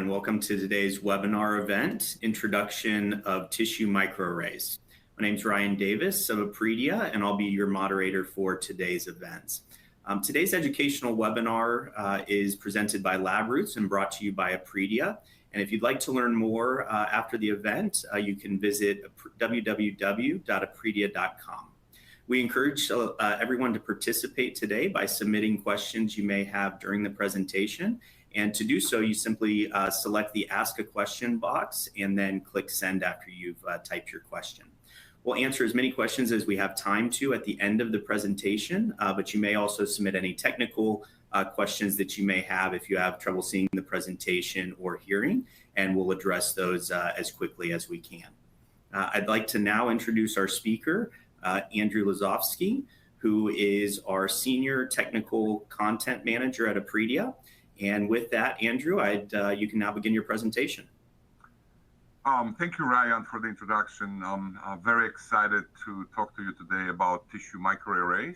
and welcome to today's webinar event, Introduction of Tissue Microarrays. My name is Ryan Davis of Epredia, and I'll be your moderator for today's events. Today's educational webinar is presented by LabRoots and brought to you by Epredia. And if you'd like to learn more after the event, you can visit www.epredia.com. We encourage everyone to participate today by submitting questions you may have during the presentation. And to do so, you simply select the Ask a Question box and then click Send after you've typed your question. We'll answer as many questions as we have time to at the end of the presentation, but you may also submit any technical questions that you may have if you have trouble seeing the presentation or hearing, and we'll address those as quickly as we can. I'd like to now introduce our speaker, Andrew Lisowski, who is our Senior Technical Content Manager at Epredia. And with that, Andrew, you can now begin your presentation. Thank you, Ryan, for the introduction. I'm very excited to talk to you today about tissue microarrays.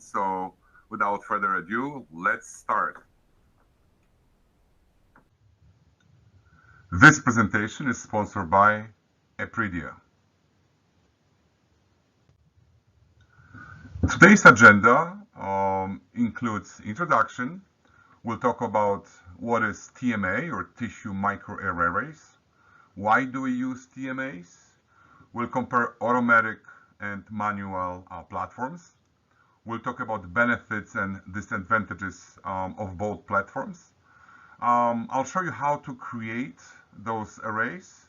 So without further ado, let's start. This presentation is sponsored by Epredia. Today's agenda includes introduction. We'll talk about what is TMA, or tissue microarrays. Why do we use TMAs? We'll compare automatic and manual platforms. We'll talk about the benefits and disadvantages of both platforms. I'll show you how to create those arrays,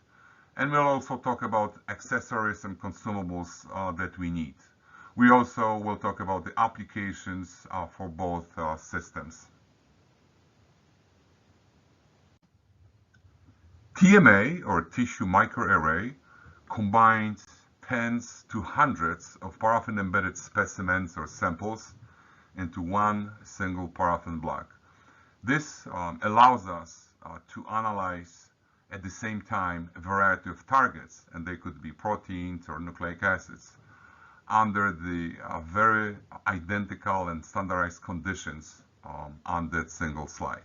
and we'll also talk about accessories and consumables that we need. We also will talk about the applications for both systems. TMA, or tissue microarray, combines tens to hundreds of paraffin-embedded specimens or samples into one single paraffin block. This allows us to analyze at the same time a variety of targets, and they could be proteins or nucleic acids, under the very identical and standardized conditions on that single slide.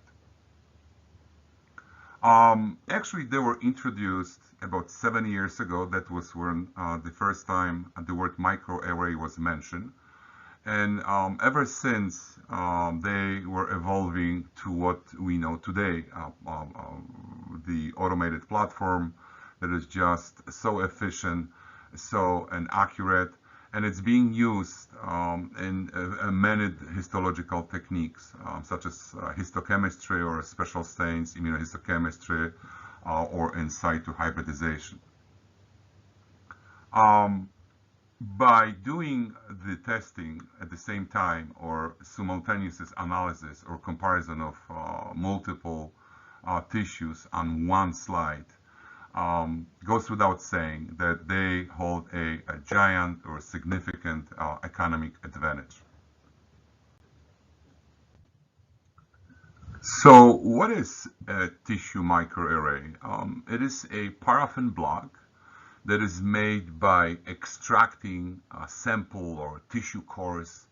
Actually, they were introduced about 7 years ago. That was when the first time the word microarray was mentioned. And ever since, they were evolving to what we know today, the automated platform that is just so efficient, and accurate. And it's being used in many histological techniques, such as histochemistry or special stains, immunohistochemistry, or in situ hybridization. By doing the testing at the same time, or simultaneous analysis or comparison of multiple tissues on one slide, goes without saying that they hold a giant or significant economic advantage. So what is a tissue microarray? It is a paraffin block that is made by extracting a sample or tissue cores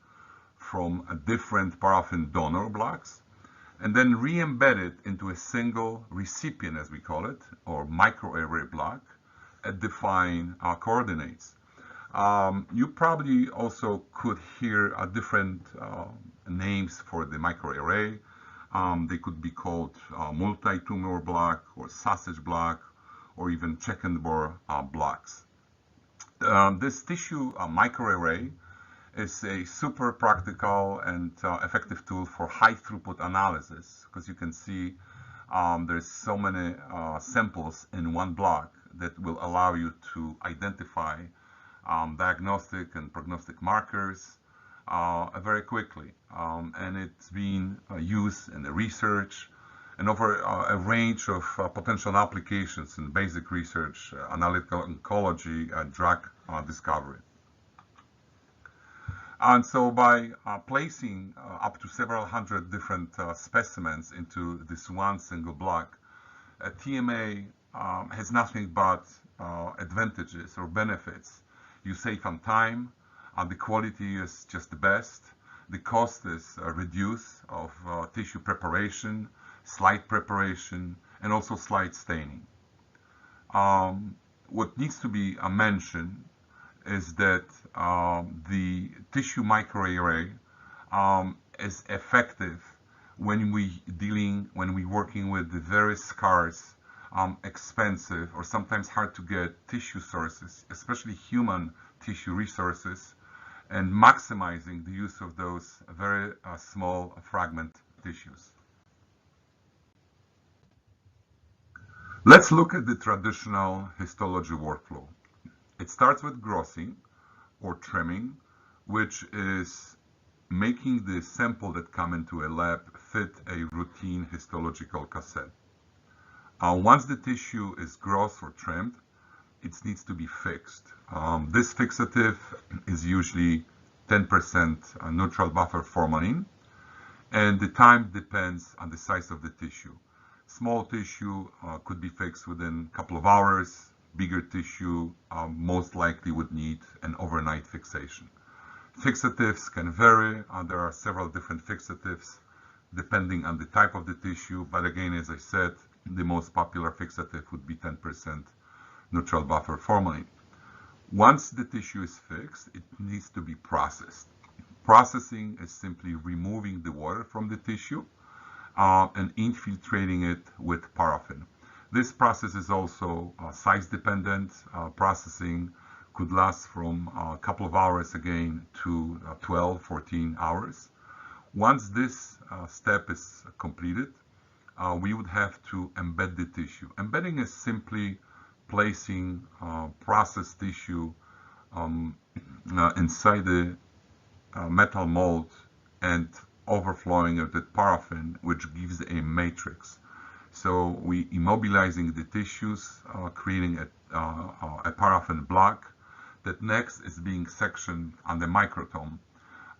from a different paraffin donor blocks, and then re-embed it into a single recipient, as we call it, or microarray block at defined coordinates. You probably also could hear different names for the microarray. They could be called multi-tumor block, or sausage block, or even Checkenbauer blocks. This tissue microarray is a super practical and effective tool for high-throughput analysis, because you can see there's so many samples in one block that will allow you to identify diagnostic and prognostic markers very quickly. And it's being used in the research and over a range of potential applications in basic research, analytical oncology, drug discovery. And so by placing up to several hundred different specimens into this one single block, TMA has nothing but advantages or benefits. You save on time, the quality is just the best, the cost is reduced of tissue preparation, slide preparation, and also slide staining. What needs to be mentioned is that the tissue microarray is effective when we're working with the very scarce, expensive, or sometimes hard to get tissue sources, especially human tissue resources, and maximizing the use of those very small fragment tissues. Let's look at the traditional histology workflow. It starts with grossing or trimming, which is making the sample that come into a lab fit a routine histological cassette. Once the tissue is grossed or trimmed, it needs to be fixed. This fixative is usually 10% neutral buffer formalin, and the time depends on the size of the tissue. Small tissue could be fixed within a couple of hours. Bigger tissue most likely would need an overnight fixation. Fixatives can vary. There are several different fixatives depending on the type of the tissue, but again, as I said, the most popular fixative would be 10% neutral buffer formalin. Once the tissue is fixed, it needs to be processed. Processing is simply removing the water from the tissue and infiltrating it with paraffin. This process is also size dependent. Processing could last from a couple of hours again to 12, 14 hours. Once this step is completed, we would have to embed the tissue. Embedding is simply placing processed tissue inside the metal mold and overflowing it with paraffin, which gives a matrix. So we immobilizing the tissues, creating a paraffin block that next is being sectioned on the microtome.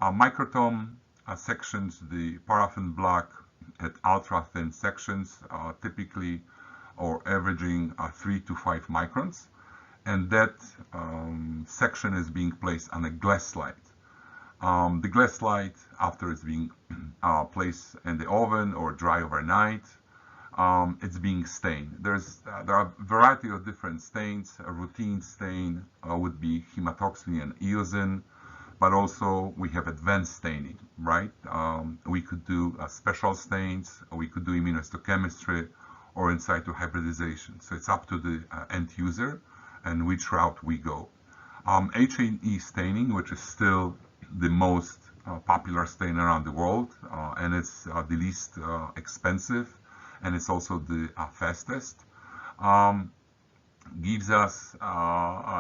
Microtome sections the paraffin block at ultra thin sections, typically or averaging 3 to 5 microns, and that section is being placed on a glass slide. The glass slide, after it's being placed in the oven or dry overnight, it's being stained. There are a variety of different stains. A routine stain would be hematoxylin and eosin, but also we have advanced staining, right? We could do special stains, or we could do immunohistochemistry, or in situ hybridization. So it's up to the end user and which route we go. H&E staining, which is still the most popular stain around the world, and it's the least expensive, and it's also the fastest,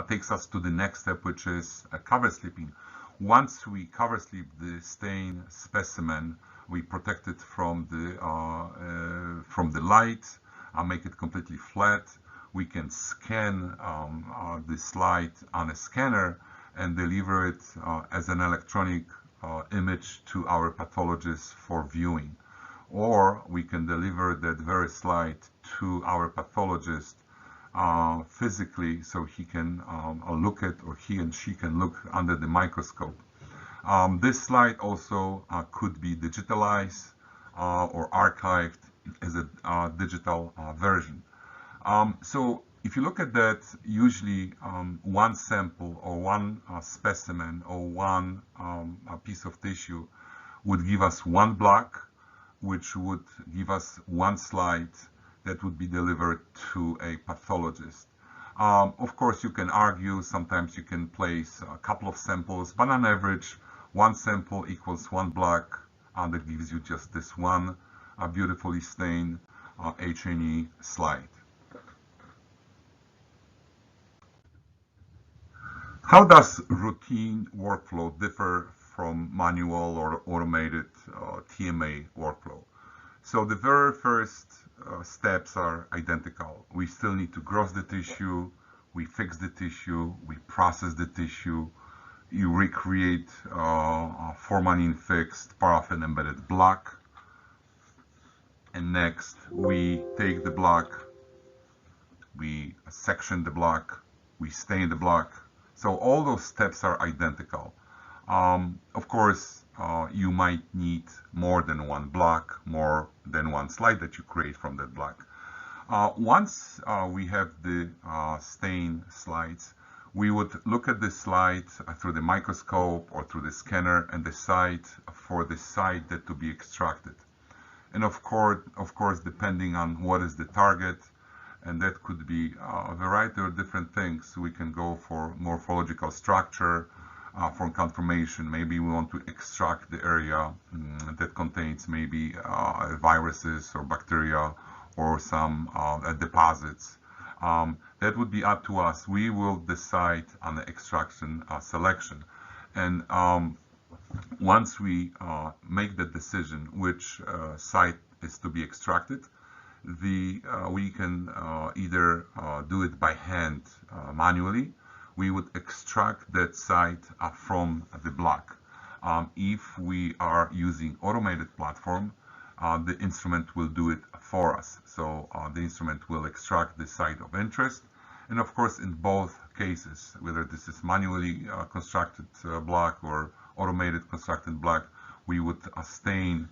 takes us to the next step, which is cover slipping. Once we cover slip the stain specimen, we protect it from the light, make it completely flat. We can scan the slide on a scanner and deliver it as an electronic image to our pathologist for viewing. Or we can deliver that very slide to our pathologist physically, so he can look at, or he and she can look under the microscope. This slide also could be digitalized or archived as a digital version. So if you look at that, usually one sample or one specimen or one piece of tissue would give us one block, which would give us one slide that would be delivered to a pathologist. Of course, you can argue, sometimes you can place a couple of samples, but on average, one sample equals one block, that gives you just this one beautifully stained H&E slide. How does routine workflow differ from manual or automated TMA workflow? So the very first steps are identical. We still need to gross the tissue, we fix the tissue, we process the tissue, you recreate a formalin fixed paraffin-embedded block, and next we take the block, we section the block, we stain the block. So all those steps are identical. Of course, you might need more than one block, more than one slide that you create from that block. Once we have the stain slides, we would look at the slide through the microscope or through the scanner and decide for the site that to be extracted. And of course, depending on what is the target, and that could be a variety of different things. We can go for morphological structure, for confirmation. Maybe we want to extract the area that contains maybe viruses or bacteria or some deposits. That would be up to us. We will decide on the extraction selection. And once we make the decision which site is to be extracted, we can either do it by hand manually. We would extract that site from the block. If we are using automated platform, the instrument will do it for us. So the instrument will extract the site of interest. And of course, in both cases, whether this is manually constructed block or automated constructed block, we would stain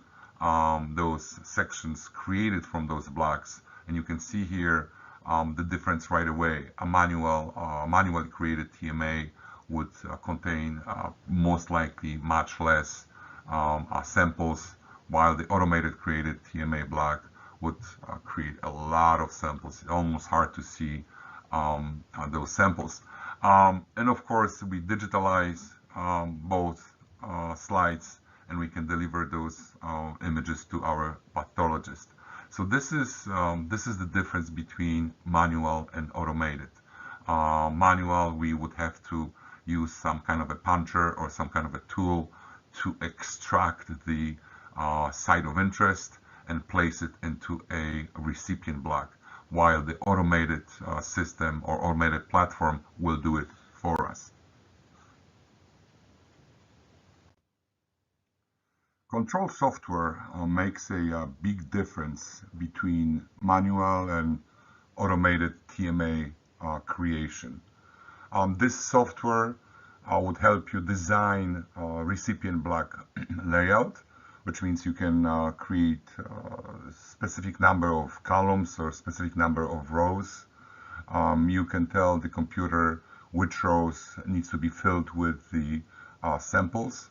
those sections created from those blocks. And you can see here the difference right away. A manually created TMA would contain most likely much less samples, while the automated created TMA block would create a lot of samples. It's almost hard to see those samples. And of course, we digitalize both slides, and we can deliver those images to our pathologist. So this is the difference between manual and automated. Manual, we would have to use some kind of a puncher or some kind of a tool to extract the site of interest and place it into a recipient block, while the automated system or automated platform will do it for us. Control software makes a big difference between manual and automated TMA creation. This software would help you design recipient block layout, which means you can create a specific number of columns or specific number of rows. You can tell the computer which rows needs to be filled with the samples.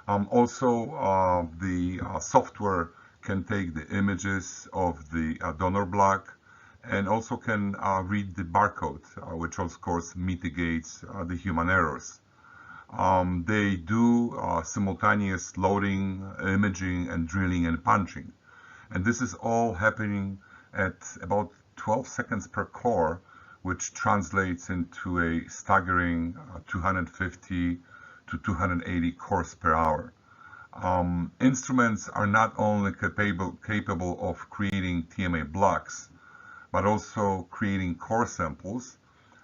Also, the software can take the images of the donor block and also can read the barcode, which of course mitigates the human errors. They do simultaneous loading, imaging, and drilling and punching. And this is all happening at about 12 seconds per core, which translates into a staggering 250 to 280 cores per hour. Instruments are not only capable of creating TMA blocks, but also creating core samples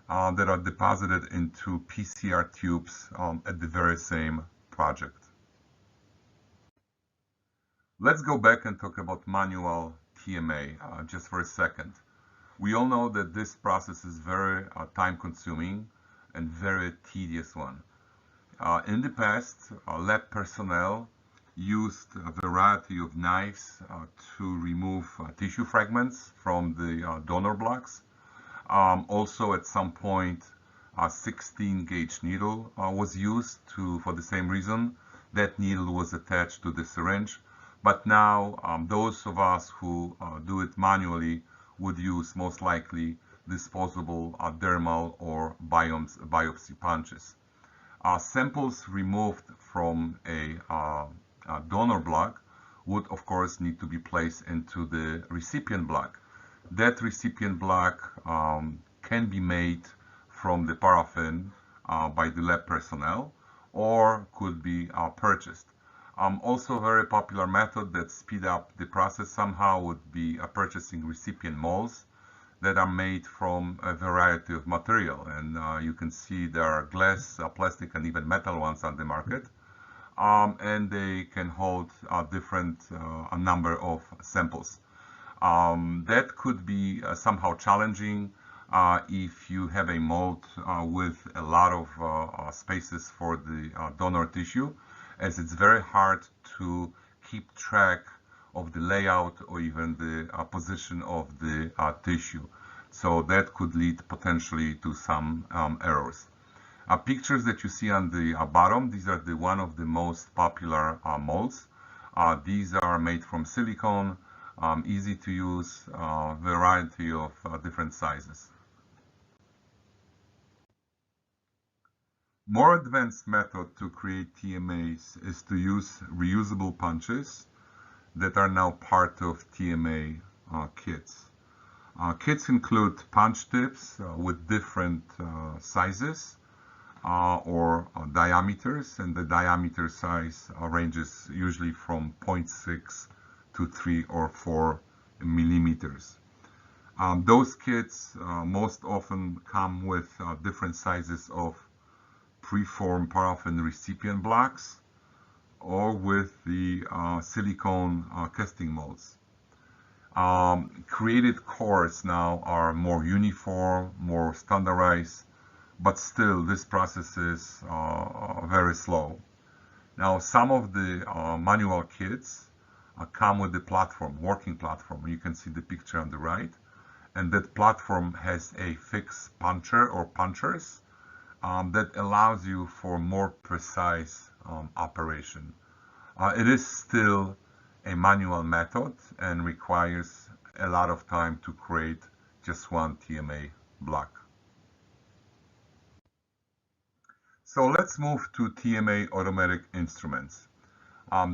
that are deposited into PCR tubes at the very same project. Let's go back and talk about manual TMA just for a second. We all know that this process is very time-consuming and very tedious one. In the past, lab personnel used a variety of knives to remove tissue fragments from the donor blocks. Also, at some point, a 16-gauge needle was used for the same reason. That needle was attached to the syringe. But now, those of us who do it manually would use most likely disposable dermal or biopsy punches. Samples removed from a donor block would, of course, need to be placed into the recipient block. That recipient block can be made from the paraffin by the lab personnel or could be purchased. Also, a very popular method that speed up the process somehow would be purchasing recipient molds that are made from a variety of material. And you can see there are glass, plastic, and even metal ones on the market. And they can hold a number of samples. That could be somehow challenging if you have a mold with a lot of spaces for the donor tissue, as it's very hard to keep track of the layout or even the position of the tissue. So that could lead potentially to some errors. Pictures that you see on the bottom, these are one of the most popular molds. These are made from silicone, easy to use, variety of different sizes. More advanced method to create TMAs is to use reusable punches that are now part of TMA kits. Kits include punch tips with different sizes or diameters, and the diameter size ranges usually from 0.6 to 3 or 4 millimeters. Those kits most often come with different sizes of preformed paraffin recipient blocks or with the silicone casting molds. Created cores now are more uniform, more standardized, but still this process is very slow. Now some of the manual kits come with the platform, working platform. You can see the picture on the right, and that platform has a fixed puncher or punchers that allows you for more precise operation. It is still a manual method and requires a lot of time to create just one TMA block. So let's move to TMA automatic instruments.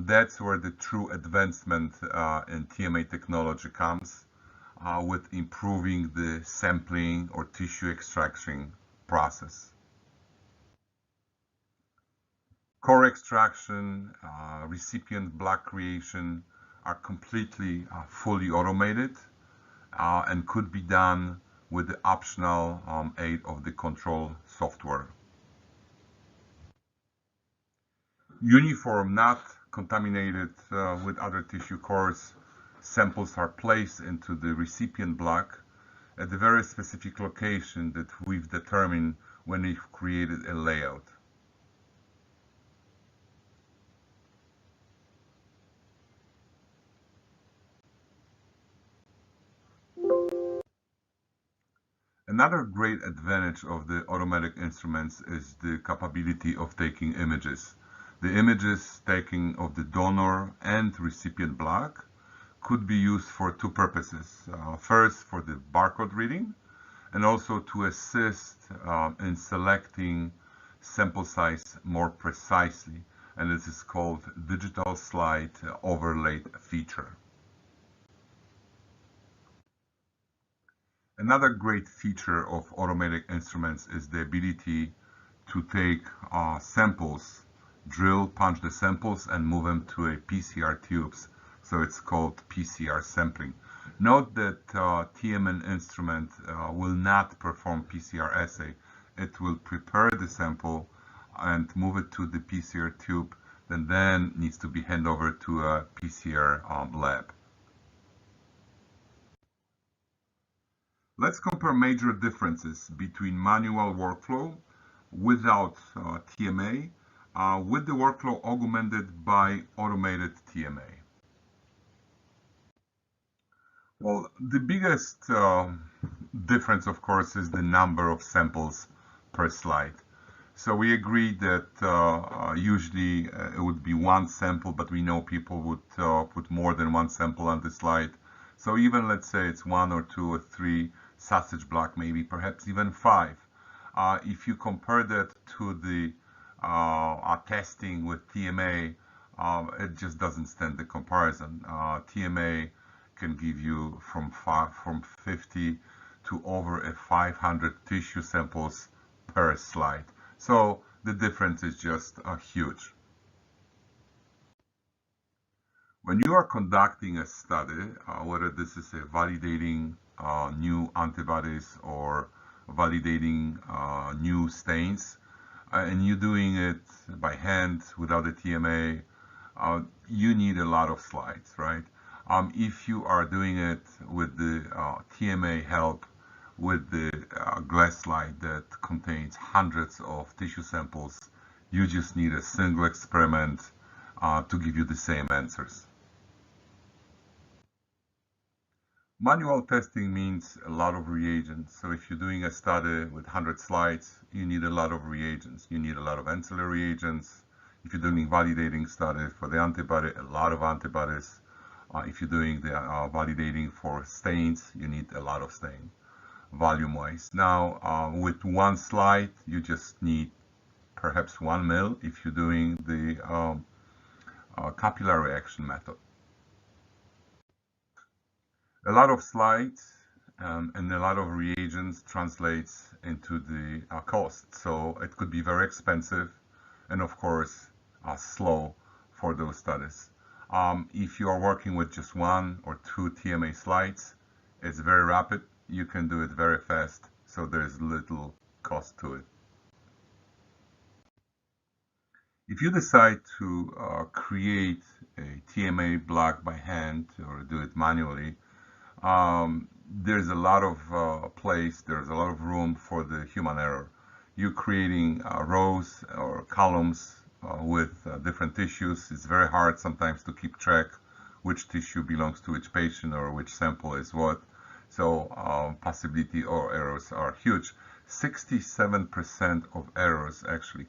That's where the true advancement in TMA technology comes with improving the sampling or tissue extraction process. Core extraction, recipient block creation are completely fully automated and could be done with the optional aid of the control software. Uniform, not contaminated with other tissue cores, samples are placed into the recipient block at the very specific location that we've determined when we've created a layout. Another great advantage of the automatic instruments is the capability of taking images. The images taken of the donor and recipient block could be used for two purposes. First, for the barcode reading, and also to assist in selecting sample size more precisely. And this is called digital slide overlaid feature. Another great feature of automatic instruments is the ability to take samples, punch the samples and move them to a PCR tubes. So it's called PCR sampling. Note that TMN instrument will not perform PCR assay. It will prepare the sample and move it to the PCR tube, and then needs to be handed over to a PCR lab. Let's compare major differences between manual workflow without TMA with the workflow augmented by automated TMA. Well, the biggest difference, of course, is the number of samples per slide. So we agreed that usually it would be one sample, but we know people would put more than one sample on the slide. So even let's say it's 1 or 2 or 3 sausage block, maybe perhaps even 5. If you compare that to the testing with TMA, it just doesn't stand the comparison. TMA can give you from 50 to over 500 tissue samples per slide. So the difference is just huge. When you are conducting a study, whether this is validating new antibodies or validating new stains, and you're doing it by hand without a TMA, you need a lot of slides, right? If you are doing it with the TMA help, with the glass slide that contains hundreds of tissue samples, you just need a single experiment to give you the same answers. Manual testing means a lot of reagents. So if you're doing a study with 100 slides, you need a lot of reagents. You need a lot of ancillary reagents. If you're doing validating studies for the antibody, a lot of antibodies. If you're doing the validating for stains, you need a lot of stain, volume-wise. Now, with one slide, you just need perhaps 1 mil if you're doing the capillary reaction method. A lot of slides and a lot of reagents translates into the cost. So it could be very expensive and of course slow for those studies. If you are working with just 1 or 2 TMA slides, it's very rapid. You can do it very fast, so there's little cost to it. If you decide to create a TMA block by hand or do it manually, there's a lot of there's a lot of room for the human error. You're creating rows or columns with different tissues. It's very hard sometimes to keep track which tissue belongs to which patient or which sample is what. So possibility or errors are huge. 67% of errors actually,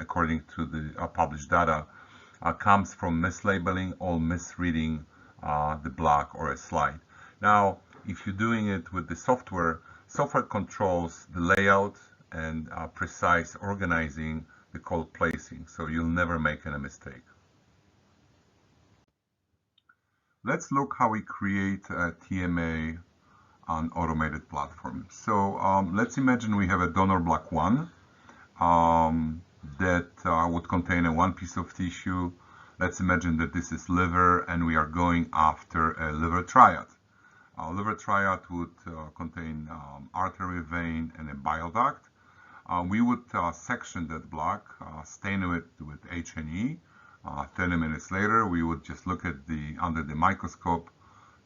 according to the published data, comes from mislabeling or misreading the block or a slide. Now, if you're doing it with the software controls the layout and precise organizing the cold placing, so you'll never make any mistake. Let's look how we create a TMA on automated platform. So let's imagine we have a donor block 1 that would contain a 1 piece of tissue. Let's imagine that this is liver and we are going after a liver triad. Liver triad would contain artery, vein, and a bile duct. We would section that block, stain it with H&E. 30 minutes later, we would just look at under the microscope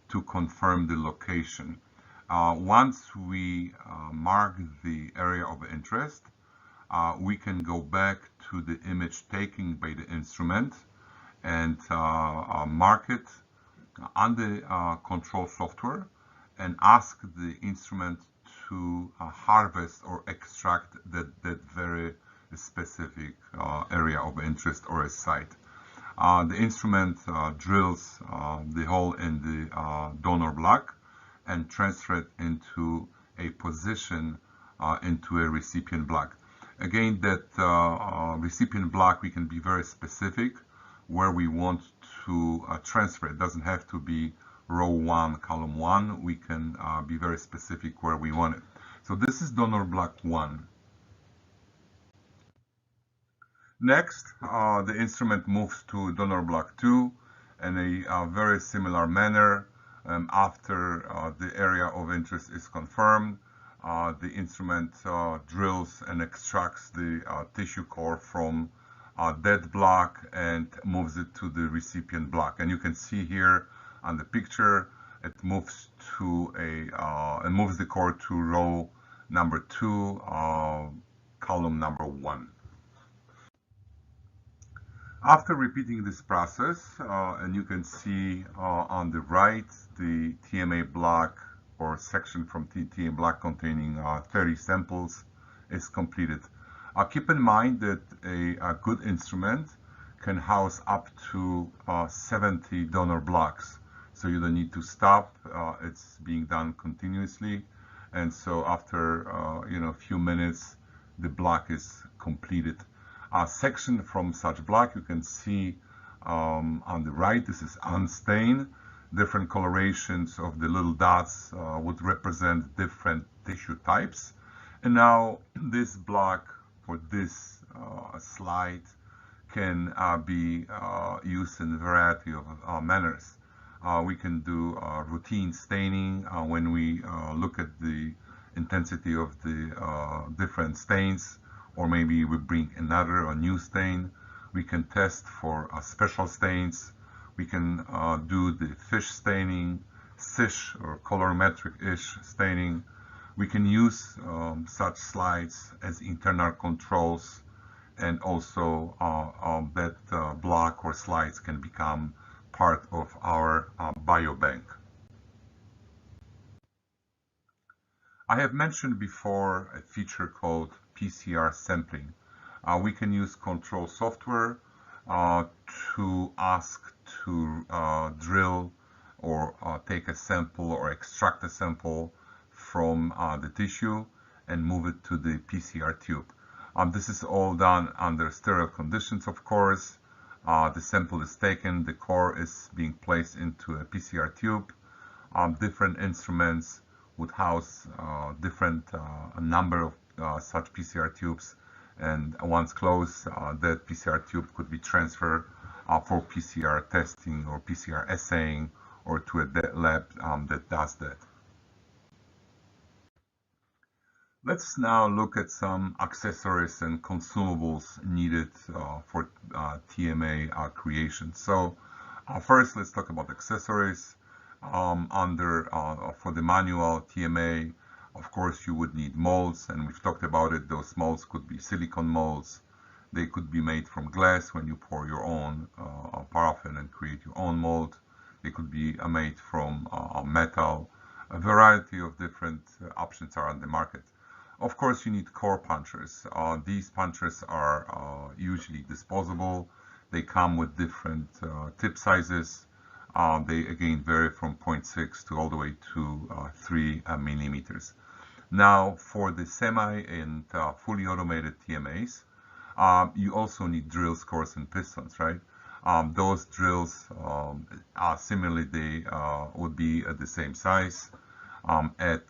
to confirm the location. Once we mark the area of interest, we can go back to the image taken by the instrument and mark it on the control software and ask the instrument to harvest or extract that very specific area of interest or a site. The instrument drills the hole in the donor block and transfer it into a position into a recipient block. Again, that recipient block, we can be very specific where we want to transfer. It doesn't have to be row 1, column 1. We can be very specific where we want it. So this is donor block 1. Next, the instrument moves to donor block 2 in a very similar manner. After the area of interest is confirmed, the instrument drills and extracts the tissue core from that block and moves it to the recipient block. And you can see here on the picture, it moves to it moves the core to row number 2, column number 1. After repeating this process, and you can see on the right, the TMA block or section from TMA block containing 30 samples is completed. Keep in mind that a good instrument can house up to 70 donor blocks. So you don't need to stop. It's being done continuously. And so after a few minutes, the block is completed. Section from such block, you can see on the right, this is unstained. Different colorations of the little dots would represent different tissue types. And now this block for this slide can be used in a variety of manners. We can do routine staining when we look at the intensity of the different stains, or maybe we bring another or new stain. We can test for special stains. We can do the fish staining, SISH or colorimetric-ish staining. We can use such slides as internal controls, and also that block or slides can become part of our biobank. I have mentioned before a feature called PCR sampling. We can use control software to ask to drill or take a sample or extract a sample from the tissue and move it to the PCR tube. This is all done under sterile conditions, of course. The sample is taken, the core is being placed into a PCR tube. Different instruments would house a number of such PCR tubes, and once closed, that PCR tube could be transferred for PCR testing or PCR assaying or to a lab that does that. Let's now look at some accessories and consumables needed for TMA creation. So first, let's talk about accessories. For the manual TMA, of course, you would need molds, and we've talked about it. Those molds could be silicone molds. They could be made from glass when you pour your own paraffin and create your own mold. They could be made from metal. A variety of different options are on the market. Of course, you need core punchers. These punchers are usually disposable. They come with different tip sizes. They again vary from 0.6 to all the way to 3 millimeters. Now, for the semi and fully automated TMAs, you also need drills, cores, and pistons, right? Those drills, similarly, they would be at the same size at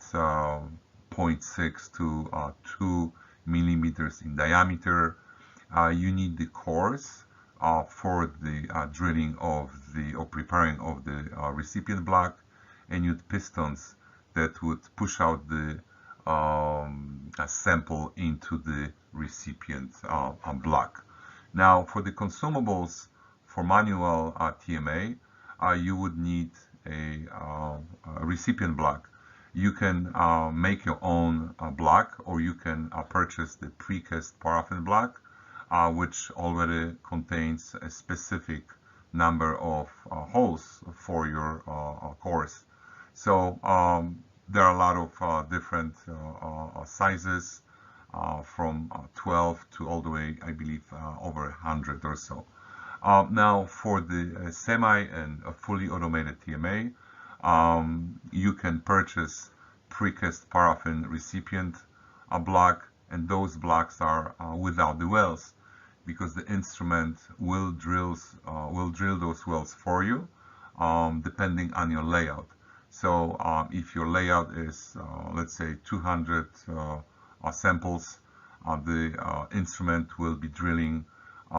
0.6 to 2 millimeters in diameter. You need the cores for the drilling of or preparing of the recipient block, and you need pistons that would push out the sample into the recipient block. Now, for the consumables for manual TMA, you would need a recipient block. You can make your own block, or you can purchase the precast paraffin block, which already contains a specific number of holes for your cores. So there are a lot of different sizes from 12 to all the way, I believe, over 100 or so. Now, for the semi and fully automated TMA, you can purchase precast paraffin recipient block, and those blocks are without the wells, because the instrument will drill those wells for you, depending on your layout. So if your layout is, let's say, 200 samples, the instrument will be drilling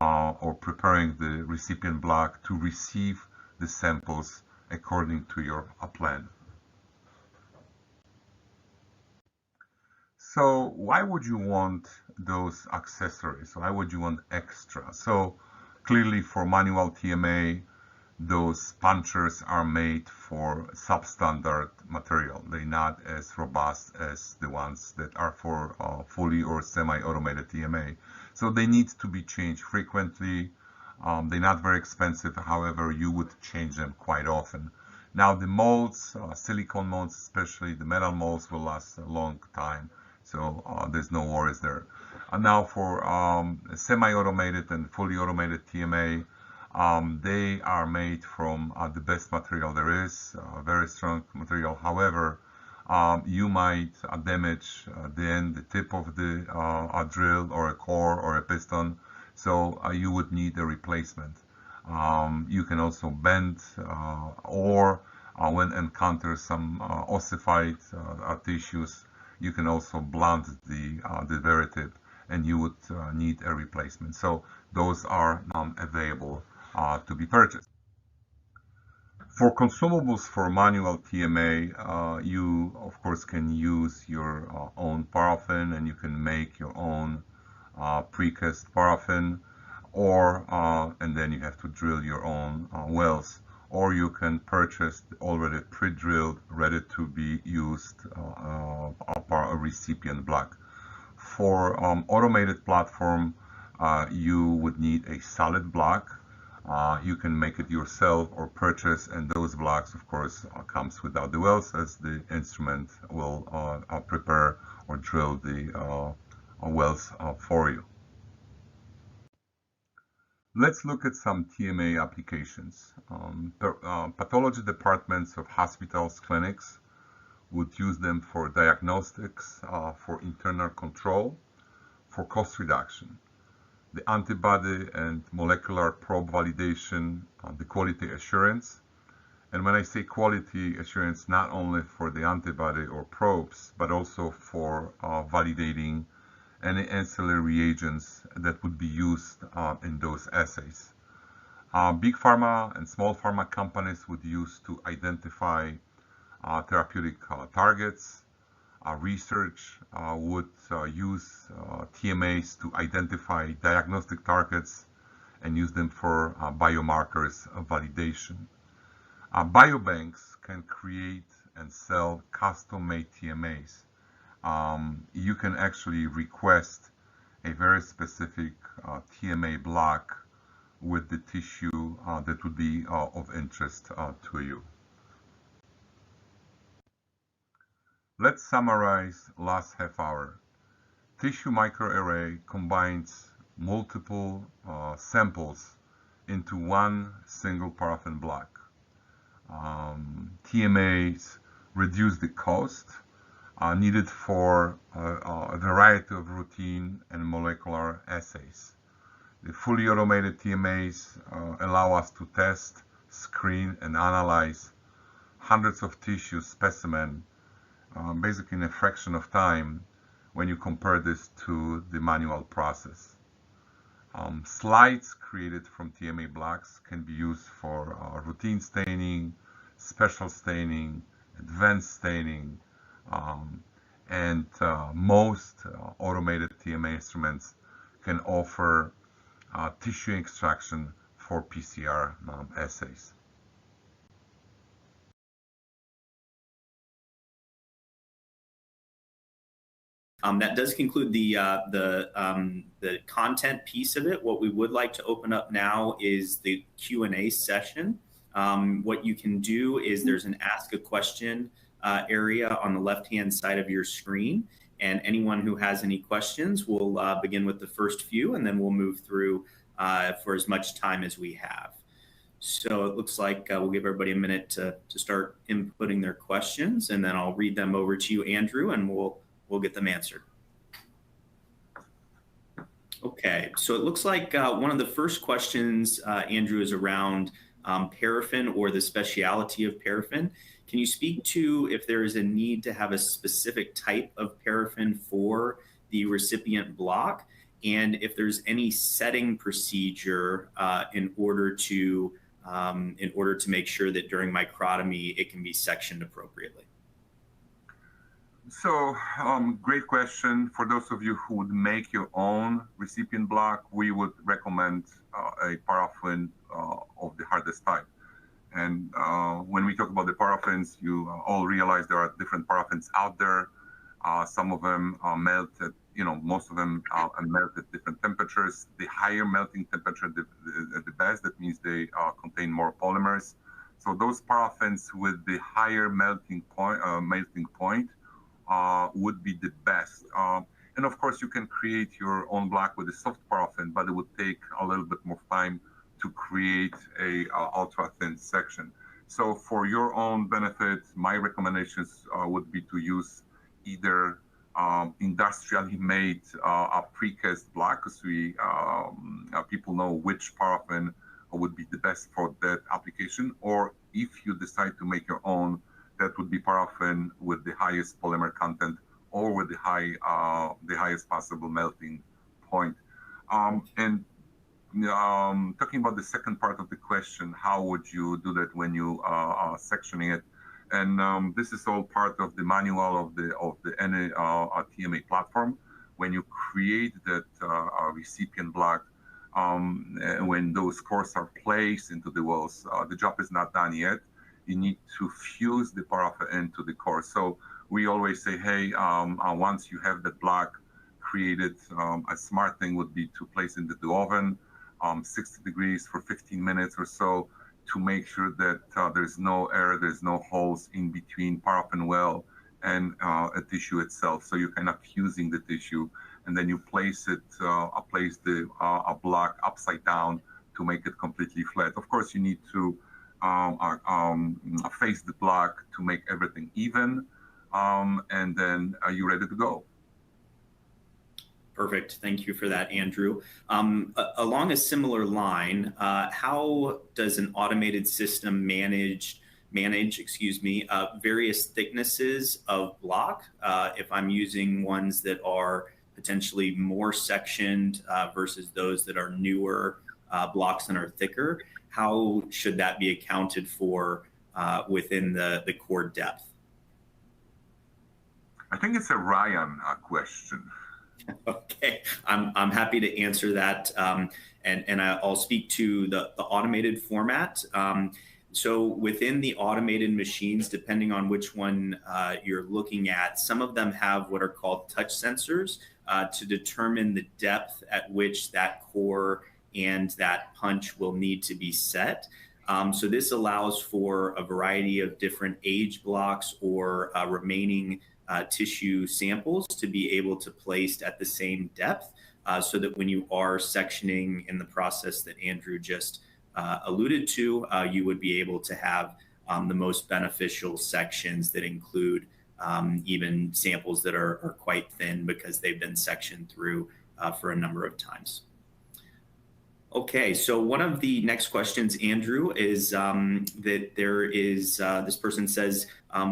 or preparing the recipient block to receive the samples according to your plan. So why would you want those accessories? Why would you want extra? So clearly for manual TMA, those punchers are made for substandard material. They're not as robust as the ones that are for fully or semi-automated TMA. So they need to be changed frequently. They're not very expensive. However, you would change them quite often. Now the molds, silicone molds, especially the metal molds, will last a long time. So there's no worries there. And now for semi-automated and fully automated TMA, they are made from the best material there is, very strong material. However, you might damage the tip of the drill or a core or a piston, so you would need a replacement. You can also bend or when encounter some ossified tissues, you can also blunt the very tip, and you would need a replacement. So those are available to be purchased. For consumables for manual TMA, you of course can use your own paraffin, and you can make your own precast paraffin, or and then you have to drill your own wells, or you can purchase already pre-drilled, ready to be used a recipient block. For automated platform, you would need a solid block. You can make it yourself or purchase, and those blocks, of course, comes without the wells, as the instrument will prepare or drill the wells for you. Let's look at some TMA applications. Pathology departments of hospitals, clinics would use them for diagnostics, for internal control, for cost reduction. The antibody and molecular probe validation, the quality assurance. And when I say quality assurance, not only for the antibody or probes, but also for validating any ancillary reagents that would be used in those assays. Big pharma and small pharma companies would use to identify therapeutic targets. Research would use TMAs to identify diagnostic targets and use them for biomarkers validation. Biobanks can create and sell custom-made TMAs. You can actually request a very specific TMA block with the tissue that would be of interest to you. Let's summarize last half hour. Tissue microarray combines multiple samples into one single paraffin block. TMAs reduce the cost needed for a variety of routine and molecular assays. The fully automated TMAs allow us to test, screen, and analyze hundreds of tissue specimens basically in a fraction of time when you compare this to the manual process. Slides created from TMA blocks can be used for routine staining, special staining, advanced staining, and most automated TMA instruments can offer tissue extraction for PCR assays. That does conclude the content piece of it. What we would like to open up now is the Q&A session. What you can do is there's an ask a question area on the left-hand side of your screen, and anyone who has any questions will begin with the first few, and then we'll move through for as much time as we have. So it looks like we'll give everybody a minute to start inputting their questions, and then I'll read them over to you, Andrew, and we'll get them answered. Okay, so it looks like one of the first questions, Andrew, is around paraffin or the speciality of paraffin. Can you speak to if there is a need to have a specific type of paraffin for the recipient block, and if there's any setting procedure in order to make sure that during microtomy it can be sectioned appropriately? So, great question. For those of you who would make your own recipient block, we would recommend a paraffin of the hardest type. And when we talk about the paraffins, you all realize there are different paraffins out there. Some of them are melted, most of them are melted at different temperatures. The higher melting temperature, the best. That means they contain more polymers. So those paraffins with the higher melting point would be the best. And of course, you can create your own block with a soft paraffin, but it would take a little bit more time to create a ultra thin section. So for your own benefit, my recommendations would be to use either industrially made precast block, because people know which paraffin would be the best for that application, or if you decide to make your own, that would be paraffin with the highest polymer content or with the highest possible melting point. And talking about the second part of the question, how would you do that when you are sectioning it? And this is all part of the manual of the TMA platform. When you create that recipient block, when those cores are placed into the walls, the job is not done yet. You need to fuse the paraffin into the core. So we always say, hey, once you have that block created, a smart thing would be to place it into the oven 60 degrees for 15 minutes or so to make sure that there's no air, there's no holes in between paraffin well and a tissue itself. So you're kind of fusing the tissue, and then you place it, place the block upside down to make it completely flat. Of course, you need to face the block to make everything even, and then you're ready to go. Perfect. Thank you for that, Andrew. Along a similar line, how does an automated system manage various thicknesses of block? If I'm using ones that are potentially more sectioned versus those that are newer blocks and are thicker, how should that be accounted for within the core depth? I think it's a Ryan question. Okay, I'm happy to answer that, and I'll speak to the automated format. So within the automated machines, depending on which one you're looking at, some of them have what are called touch sensors to determine the depth at which that core and that punch will need to be set. So this allows for a variety of different age blocks or remaining tissue samples to be able to place at the same depth, so that when you are sectioning in the process that Andrew just alluded to, you would be able to have the most beneficial sections that include even samples that are quite thin because they've been sectioned through for a number of times. Okay, so one of the next questions, Andrew, is that there is, this person says,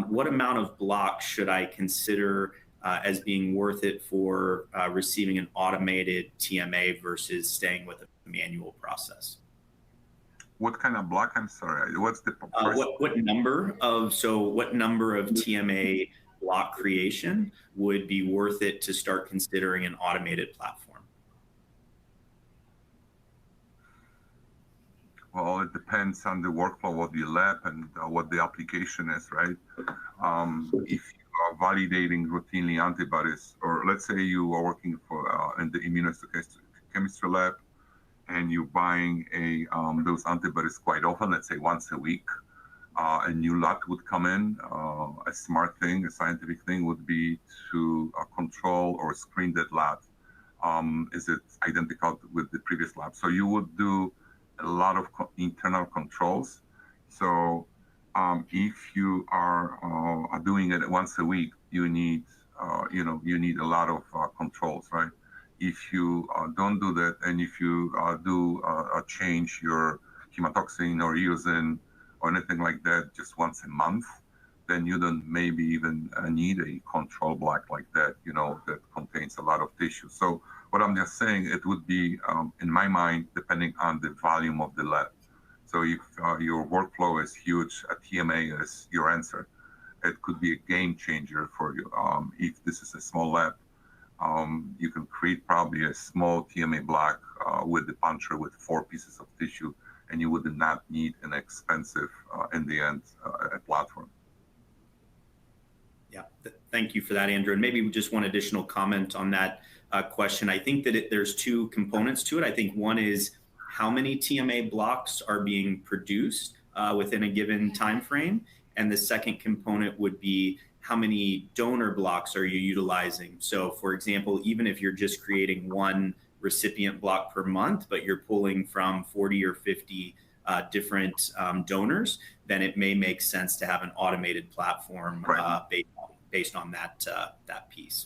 what amount of block should I consider as being worth it for receiving an automated TMA versus staying with a manual process? What kind of block? I'm sorry. What's the what number of TMA block creation would be worth it to start considering an automated platform? Well, it depends on the workflow of the lab and what the application is, right? If you are validating routinely antibodies, or let's say you are working for in the immunohistochemistry lab, and you're buying those antibodies quite often, let's say once a week, a new lot would come in. A smart thing, a scientific thing would be to control or screen that lot. Is it identical with the previous lab? So you would do a lot of internal controls. So if you are doing it once a week, you need you need a lot of controls, right? If you don't do that, and if you do change your hematoxin or eosin or anything like that just once a month, then you don't maybe even need a control block like that, that contains a lot of tissue. So what I'm just saying, it would be, in my mind, depending on the volume of the lab. So if your workflow is huge, a TMA is your answer. It could be a game changer for you. If this is a small lab, you can create probably a small TMA block with the puncher with 4 pieces of tissue, and you would not need an expensive, in the end, a platform. Yeah, thank you for that, Andrew. And maybe just one additional comment on that question. I think that there's 2 components to it. I think one is how many TMA blocks are being produced within a given time frame, and the second component would be how many donor blocks are you utilizing. So, for example, even if you're just creating 1 recipient block per month, but you're pulling from 40 or 50 different donors, then it may make sense to have an automated platform based on that piece.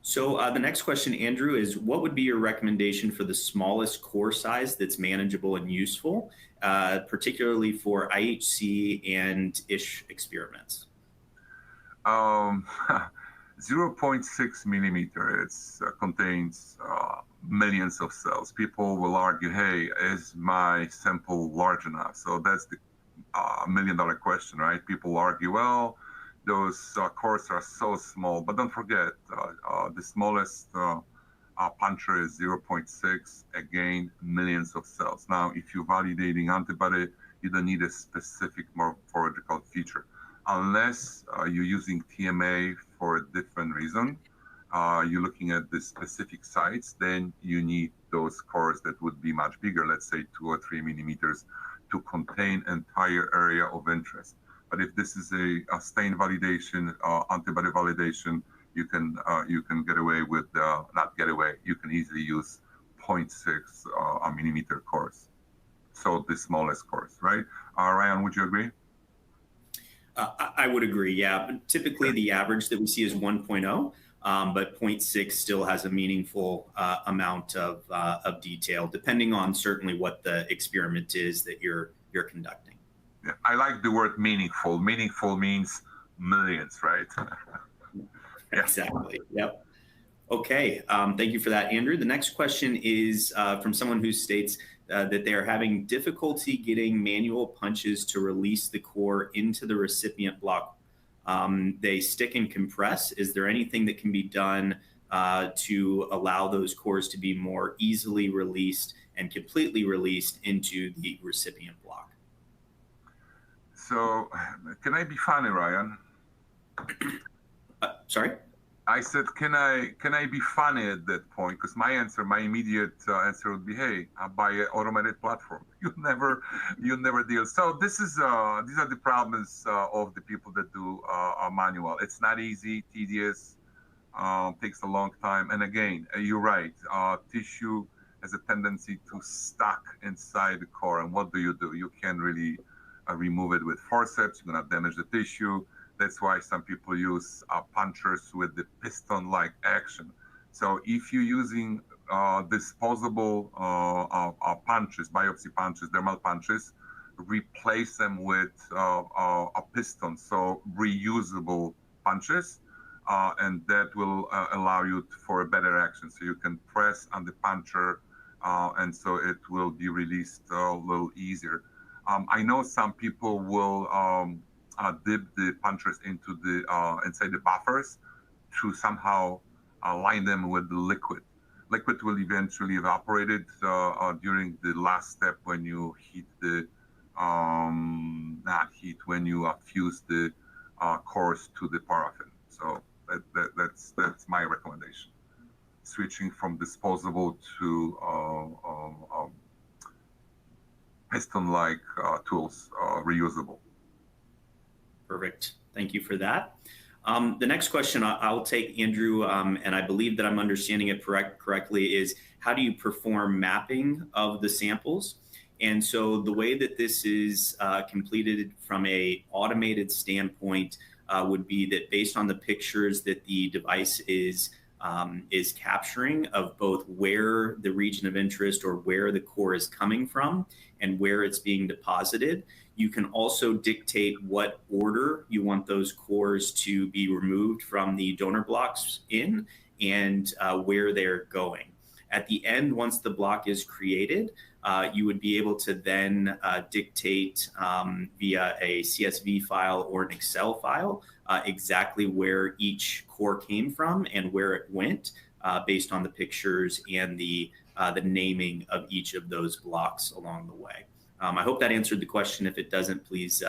So the next question, Andrew, is what would be your recommendation for the smallest core size that's manageable and useful, particularly for IHC and ISH experiments? 0.6 millimeter, it contains millions of cells. People will argue, hey, is my sample large enough? So that's the $1,000,000 question, right? People argue, well, those cores are so small, but don't forget, the smallest puncher is 0.6, again, millions of cells. Now, if you're validating antibody, you don't need a specific morphological feature. Unless you're using TMA for a different reason, you're looking at the specific sites, then you need those cores that would be much bigger, let's say 2 or 3 millimeters, to contain entire area of interest. But if this is a stain validation, antibody validation, you can get away with, not get away, you can easily use 0.6 millimeter cores. So the smallest cores, right? Ryan, would you agree? I would agree, yeah. But typically, the average that we see is 1.0, but 0.6 still has a meaningful amount of detail, depending on certainly what the experiment is that you're conducting. Yeah, I like the word meaningful. Meaningful means millions, right? Yeah. Exactly. Yep. Okay. Thank you for that, Andrew. The next question is from someone who states that they are having difficulty getting manual punches to release the core into the recipient block. They stick and compress. Is there anything that can be done to allow those cores to be more easily released and completely released into the recipient block? So, can I be funny, Ryan? Sorry? I said, can I be funny at that point? Because my immediate answer would be, hey, I'll buy an automated platform. You never deal. So this is these are the problems of the people that do manual. It's not easy, tedious, takes a long time. And again, you're right. Tissue has a tendency to stuck inside the core. And what do? You can't really remove it with forceps. You're gonna damage the tissue. That's why some people use punchers with the piston-like action. So if you're using disposable punches, biopsy punches, dermal punches, replace them with a piston, so reusable punches, and that will allow you for a better action. So you can press on the puncher, and so it will be released a little easier. I know some people will dip the punchers into the inside the buffers to somehow line them with the liquid. Liquid will eventually evaporate during the last step when you heat the not heat, when you fuse the cores to the paraffin. So that's my recommendation. Switching from disposable to piston-like tools, reusable. Perfect. Thank you for that. The next question I'll take, Andrew, and I believe that I'm understanding it correctly, is how do you perform mapping of the samples? And so the way that this is completed from a automated standpoint would be that based on the pictures that the device is capturing of both where the region of interest or where the core is coming from and where it's being deposited, you can also dictate what order you want those cores to be removed from the donor blocks in and where they're going. At the end, once the block is created, you would be able to then dictate via a CSV file or an Excel file exactly where each core came from and where it went based on the pictures and the naming of each of those blocks along the way. I hope that answered the question. If it doesn't, please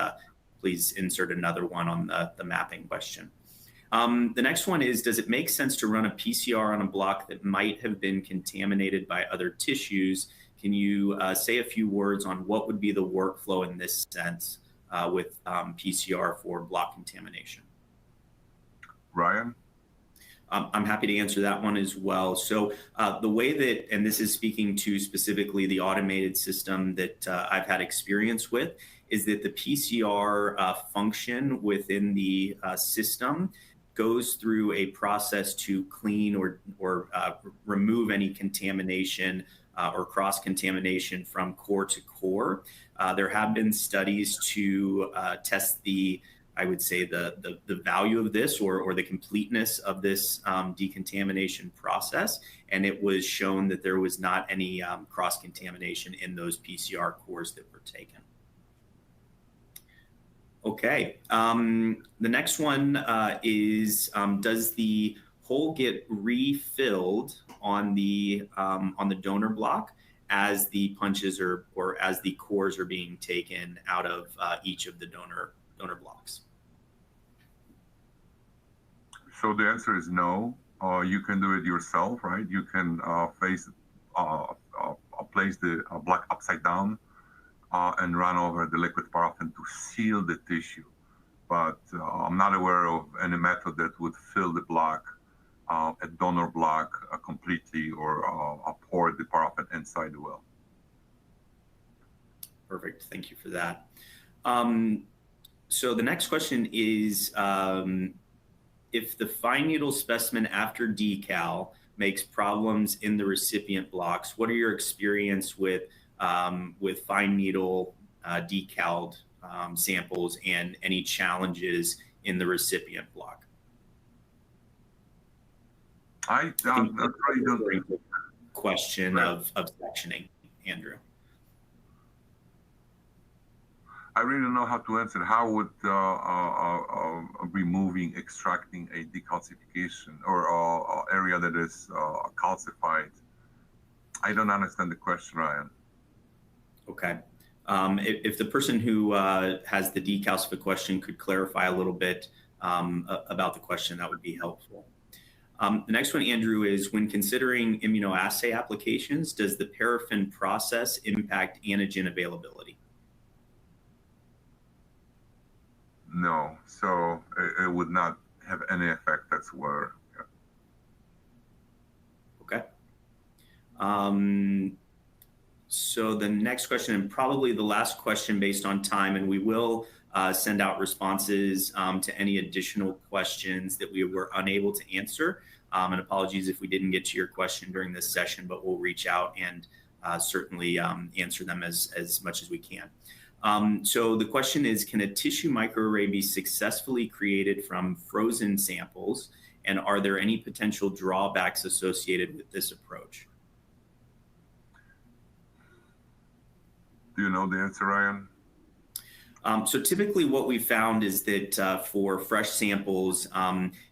insert another one on the mapping question. The next one is, does it make sense to run a PCR on a block that might have been contaminated by other tissues? Can you say a few words on what would be the workflow in this sense with PCR for block contamination? Ryan? I'm happy to answer that one as well. So the way that, and this is speaking to specifically the automated system that I've had experience with, is that the PCR function within the system goes through a process to clean or remove any contamination or cross-contamination from core to core. There have been studies to test I would say the value of this or the completeness of this decontamination process, and it was shown that there was not any cross-contamination in those PCR cores that were taken. Okay, the next one is, does the hole get refilled on the donor block as the punches or as the cores are being taken out of each of the donor blocks? So the answer is no. You can do it yourself, right? You can face place the block upside down and run over the liquid paraffin to seal the tissue. But I'm not aware of any method that would fill the block, a donor block completely, or pour the paraffin inside the well. Perfect. Thank you for that. So the next question is, if the fine needle specimen after decal makes problems in the recipient blocks, what are your experience with fine needle decaled samples and any challenges in the recipient block? I really don't. Question of sectioning, Andrew. I really don't know how to answer. How would removing, extracting a decalcification or area that is calcified? I don't understand the question, Ryan. Okay. If the person who has the decalcified question could clarify a little bit about the question, that would be helpful. The next one, Andrew, is when considering immunoassay applications, does the paraffin process impact antigen availability? No, so it would not have any effect. That's where. Yeah. Okay. So the next question, and probably the last question based on time, and we will send out responses to any additional questions that we were unable to answer. And apologies if we didn't get to your question during this session, but we'll reach out and certainly answer them as much as we can. So the question is, can a tissue microarray be successfully created from frozen samples? And are there any potential drawbacks associated with this approach? Do you know the answer, Ryan? So typically what we found is that for fresh samples,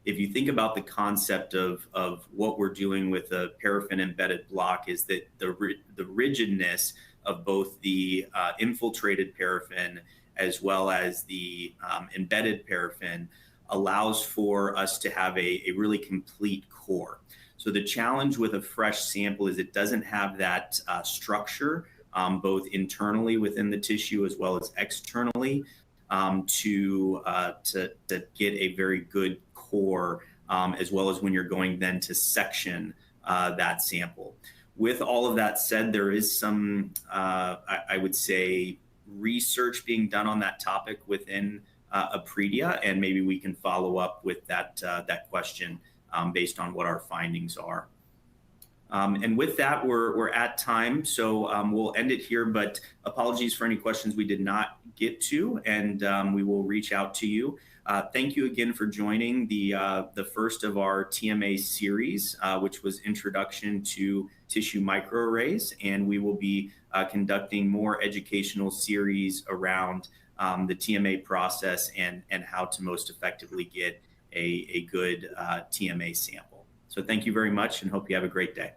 if you think about the concept of what we're doing with a paraffin-embedded block, is that the rigidness of both the infiltrated paraffin as well as the embedded paraffin allows for us to have a really complete core. So the challenge with a fresh sample is it doesn't have that structure, both internally within the tissue as well as externally, to get a very good core, as well as when you're going then to section that sample. With all of that said, there is some, I would say, research being done on that topic within Epredia, and maybe we can follow up with that question based on what our findings are. And with that, we're at time, so we'll end it here, but apologies for any questions we did not get to, and we will reach out to you. Thank you again for joining the first of our TMA series, which was Introduction to Tissue Microarrays, and we will be conducting more educational series around the TMA process and how to most effectively get a good TMA sample. So thank you very much and hope you have a great day.